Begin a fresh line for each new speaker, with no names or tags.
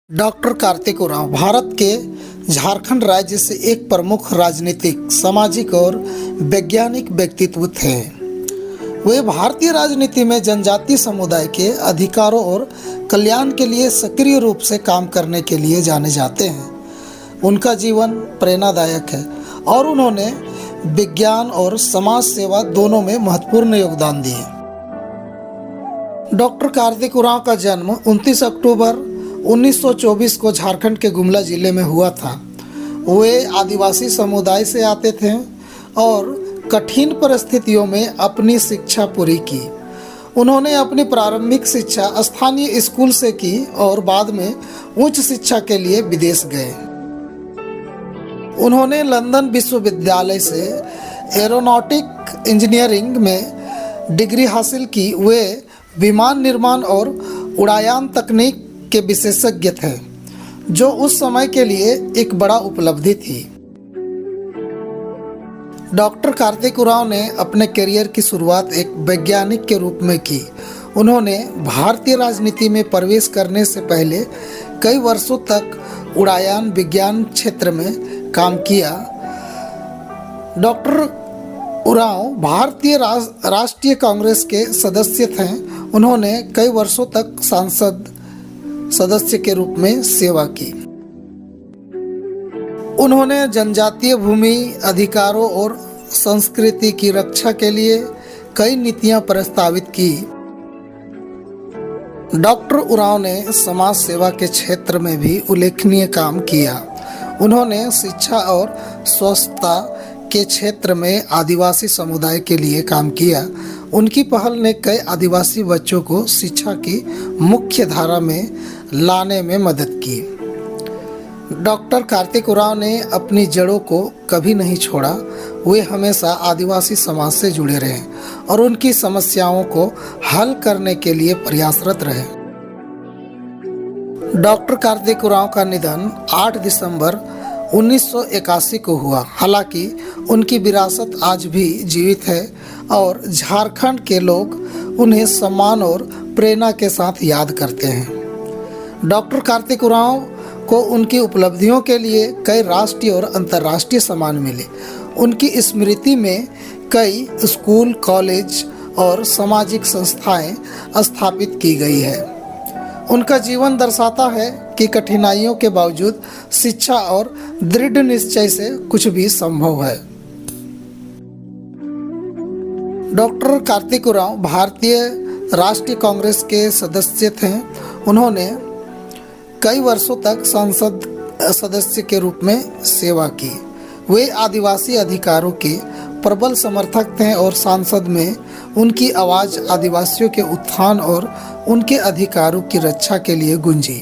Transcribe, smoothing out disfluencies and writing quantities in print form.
Doctor Kartik Oraon Bharat के झारखंड राज्य से एक प्रमुख राजनीतिक, सामाजिक और वैज्ञानिक व्यक्तित्व थे। वे भारतीय राजनीति में जनजातीय समुदाय के अधिकारों और कल्याण के लिए सक्रिय रूप से काम करने के लिए जाने जाते हैं। उनका जीवन प्रेरणादायक है और उन्होंने विज्ञान और समाज सेवा दोनों में महत्वपूर्ण योगदान दिए। डॉक्टर कार्तिक उरांव का जन्म 29 अक्टूबर 1924 को झारखंड के गुमला जिले में हुआ था। वे आदिवासी समुदाय से आते थे और कठिन परिस्थितियों में अपनी शिक्षा पूरी की। उन्होंने अपनी प्रारंभिक शिक्षा स्थानीय स्कूल से की और बाद में उच्च शिक्षा के लिए विदेश गए। उन्होंने लंदन विश्वविद्यालय से एरोनॉटिक इंजीनियरिंग में डिग्री हासिल की। वे विमान निर्माण और उड़ान तकनीक के विशेषज्ञ थे, जो उस समय के लिए एक बड़ा उपलब्धि थी। डॉक्टर कार्तिक उरांव ने अपने करियर की शुरुआत एक वैज्ञानिक के रूप में की। उन्होंने भारतीय राजनीति में प्रवेश करने से पहले कई वर्षों तक उड़ान विज्ञान क्षेत्र में काम किया। डॉक्टर उरांव भारतीय राष्ट्रीय कांग्रेस के सदस्य थे। उन्होंने कई वर्षों तक सांसद सदस्य के रूप में सेवा की। उन्होंने जनजातीय भूमि अधिकारों और संस्कृति की रक्षा के लिए कई नीतियां प्रस्तावित की। डॉक्टर उरांव ने समाज सेवा के क्षेत्र में भी उल्लेखनीय काम किया। उन्होंने शिक्षा और स्वच्छता के क्षेत्र में आदिवासी समुदाय के लिए काम किया। उनकी पहल ने कई आदिवासी बच्चों को शिक्षा की मुख्य धारा में लाने में मदद की। डॉक्टर कार्तिक उरांव ने अपनी जड़ों को कभी नहीं छोड़ा। वे हमेशा आदिवासी समाज से जुड़े रहे और उनकी समस्याओं को हल करने के लिए प्रयासरत रहे। डॉक्टर कार्तिक उरांव का निधन 8 दिसंबर 1981 को हुआ। हालांकि उनकी विरासत आज भी जीवित है और झारखंड के लोग उन्हें सम्मान और प्रेरणा के साथ याद करते हैं। डॉक्टर कार्तिक उरांव को उनकी उपलब्धियों के लिए कई राष्ट्रीय और अंतर्राष्ट्रीय सम्मान मिले। उनकी स्मृति में कई स्कूल, कॉलेज और सामाजिक संस्थाएं स्थापित की गई है। उनका जीवन दर्शाता है कि कठिनाइयों के बावजूद शिक्षा और दृढ़ निश्चय से कुछ भी संभव है। डॉक्टर कार्तिक उरांव भारतीय राष्ट्रीय कांग्रेस के सदस्य थे। उन्होंने कई वर्षों तक संसद सदस्य के रूप में सेवा की। वे आदिवासी अधिकारों के प्रबल समर्थक थे और संसद में उनकी आवाज़ आदिवासियों के उत्थान और उनके अधिकारों की रक्षा के लिए गूंजी।